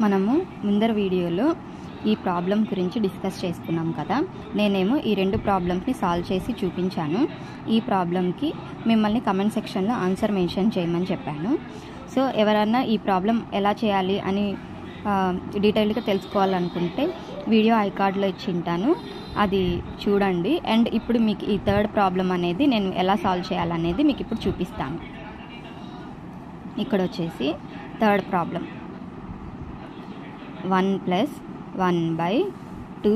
మనము ముందర వీడియోలో ఈ ప్రాబ్లం గురించి డిస్కస్ చేసుకున్నాం కదా. నేనేమో ఈ రెండు ప్రాబ్లమ్స్ని సాల్వ్ చేసి చూపించాను. ఈ ప్రాబ్లంకి మిమ్మల్ని కమెంట్ సెక్షన్లో ఆన్సర్ మెన్షన్ చేయమని చెప్పాను. సో ఎవరన్నా ఈ ప్రాబ్లం ఎలా చేయాలి అని డీటెయిల్గా తెలుసుకోవాలనుకుంటే వీడియో ఐకార్డ్లో ఇచ్చింటాను, అది చూడండి. అండ్ ఇప్పుడు మీకు ఈ థర్డ్ ప్రాబ్లం అనేది నేను ఎలా సాల్వ్ చేయాలనేది మీకు ఇప్పుడు చూపిస్తాను. ఇక్కడ వచ్చేసి థర్డ్ ప్రాబ్లం 1 + 1/2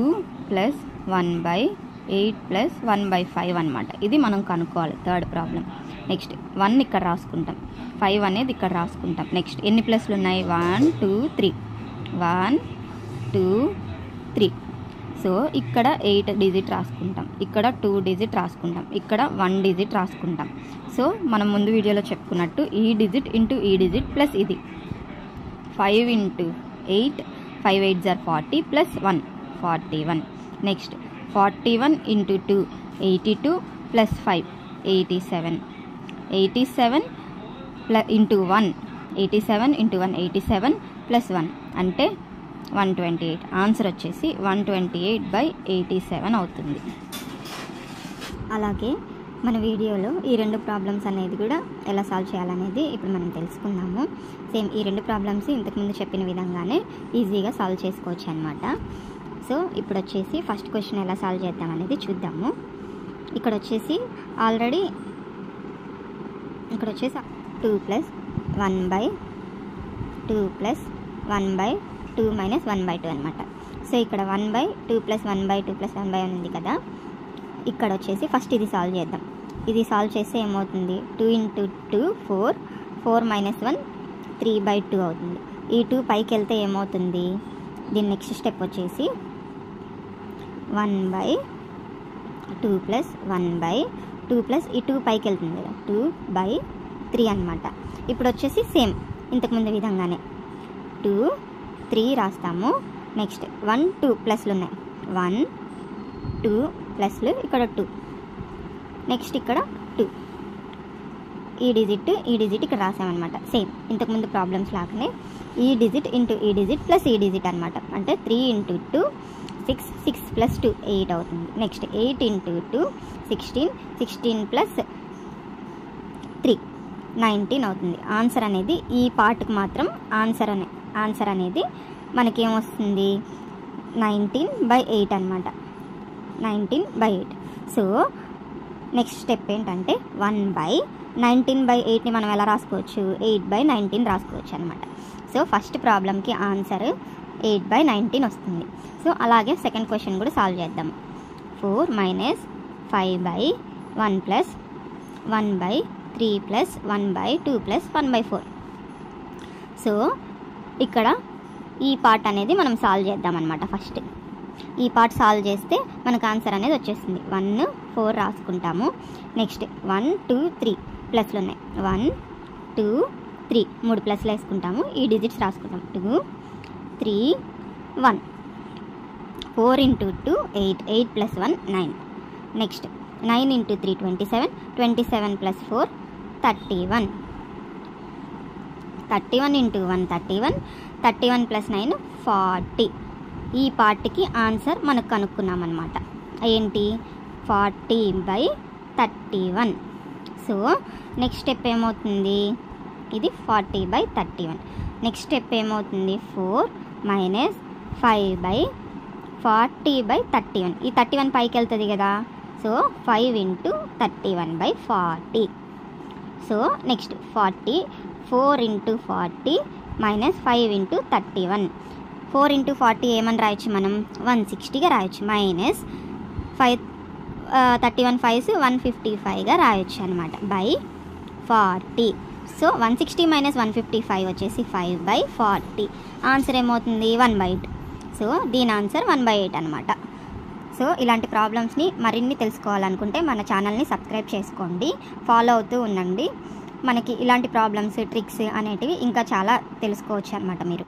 + 1/8 + 1/5 అనమాట. ఇది మనం కనుక్కోవాలి థర్డ్ ప్రాబ్లం. నెక్స్ట్ 1 ఇక్కడ రాసుకుంటాం, 5 అనేది ఇక్కడ రాసుకుంటాం. నెక్స్ట్ ఎన్ని ప్లస్లు ఉన్నాయి? 1 2 3 1 2 3. సో ఇక్కడ 8 డిజిట్ రాసుకుంటాం, ఇక్కడ 2 డిజిట్ రాసుకుంటాం, ఇక్కడ 1 డిజిట్ రాసుకుంటాం. సో మనం ముందు వీడియోలో చెప్పుకున్నట్టు ఈ డిజిట్ ఇంటూ ఈ డిజిట్ ప్లస్ ఇది 5 × 8 5 8s are 40 + 1 41. నెక్స్ట్ 41 × 2 82 + 5 87 87 × 1 87 × 1 87 + 1 అంటే 128. ఆన్సర్ వచ్చేసి 128/87 అవుతుంది. అలాగే మన వీడియోలో ఈ రెండు ప్రాబ్లమ్స్ అనేది కూడా ఎలా సాల్వ్ చేయాలనేది ఇప్పుడు మనం తెలుసుకుందాము. సేమ్ ఈ రెండు ప్రాబ్లమ్స్ ఇంతకుముందు చెప్పిన విధంగానే ఈజీగా సాల్వ్ చేసుకోవచ్చు అనమాట. సో ఇప్పుడు వచ్చేసి ఫస్ట్ క్వశ్చన్ ఎలా సాల్వ్ చేద్దాం అనేది చూద్దాము. ఇక్కడ వచ్చేసి ఆల్రెడీ 2 + 1/2 + 1/2 - 1/2 అనమాట. సో ఇక్కడ 1/2 + 1/2 + 1/1 ఉంది కదా. ఇక్కడ వచ్చేసి ఫస్ట్ ఇది సాల్వ్ చేద్దాం. ఇది సాల్వ్ చేస్తే ఏమవుతుంది? 2 × 2 4 4 - 1 3/2 అవుతుంది. ఈ 2 పైకి వెళ్తే ఏమవుతుంది? దీని నెక్స్ట్ స్టెప్ వచ్చేసి 1/2 + 1/2 ప్లస్ ఈ 2 పైకి వెళ్తుంది కదా 2/3 అనమాట. ఇప్పుడు వచ్చేసి సేమ్ ఇంతకుముందు విధంగానే 2 3 రాస్తాము. నెక్స్ట్ 1 2 ప్లస్లు ఉన్నాయి, 1 2 ప్లస్లు, ఇక్కడ 2, నెక్స్ట్ ఇక్కడ 2, ఈ డిజిట్ ఇక్కడ రాసామన్నమాట. సేమ్ ఇంతకుముందు ప్రాబ్లమ్స్ లాగానే ఈ డిజిట్ ఇంటూ ఈ డిజిట్ ప్లస్ ఈ డిజిట్ అనమాట. అంటే 3 × 2 6 6 + 2 8 అవుతుంది. నెక్స్ట్ 8 × 2 16 16 + 3 19 అవుతుంది. ఆన్సర్ అనేది ఈ పార్ట్కి మాత్రం ఆన్సర్ అనేది మనకేమొస్తుంది? 19/8 అనమాట. 19/8. సో నెక్స్ట్ స్టెప్ ఏంటంటే 1/19/8ని మనం ఎలా రాసుకోవచ్చు? 8/19 రాసుకోవచ్చు అనమాట. సో ఫస్ట్ ప్రాబ్లంకి ఆన్సర్ 8/19 వస్తుంది. సో అలాగే సెకండ్ క్వశ్చన్ కూడా సాల్వ్ చేద్దాం. 4 - 5/1 + 1/3 + 1/2 + 1/4. సో ఇక్కడ ఈ పార్ట్ అనేది మనం సాల్వ్ చేద్దాం అనమాట. ఫస్ట్ ఈ పార్ట్ సాల్వ్ చేస్తే మనకు ఆన్సర్ అనేది వచ్చేస్తుంది. 1 4 రాసుకుంటాము. నెక్స్ట్ 1 2 3 ప్లస్లు ఉన్నాయి, 1 2 3 3 ప్లస్లు వేసుకుంటాము. ఈ డిజిట్స్ రాసుకుంటాం 2 3 1 4 × 2 8 8 + 1 9. నెక్స్ట్ 9 × 3 27 27 + 4 31 31 × 1 31 31 + 9 40. ఈ పార్ట్కి ఆన్సర్ మనకు కనుక్కున్నాం అనమాట. ఏంటి? 40/31. సో నెక్స్ట్ స్టెప్ ఏమవుతుంది? ఇది 40/31. నెక్స్ట్ స్టెప్ ఏమవుతుంది? 4 - 5/40/31. ఈ 31 పైకి వెళ్తుంది కదా. సో 5 × 31/40. So next 40 4 × 40 - 5 × 31. 4 × 40 ఏమని రాయొచ్చు మనం? 160గా రాయొచ్చు. -5 31 5s 155గా రాయొచ్చు అనమాట. /40. సో 160 - 155 వచ్చేసి 5/40. ఆన్సర్ ఏమవుతుంది? 1/8. సో దీని ఆన్సర్ 1/8 అనమాట. సో ఇలాంటి ప్రాబ్లమ్స్ని మరిన్ని తెలుసుకోవాలనుకుంటే మన ఛానల్ని సబ్స్క్రైబ్ చేసుకోండి, ఫాలో అవుతూ ఉండండి. మనకి ఇలాంటి ప్రాబ్లమ్స్ ట్రిక్స్ అనేటివి ఇంకా చాలా తెలుసుకోవచ్చు అనమాట మీరు.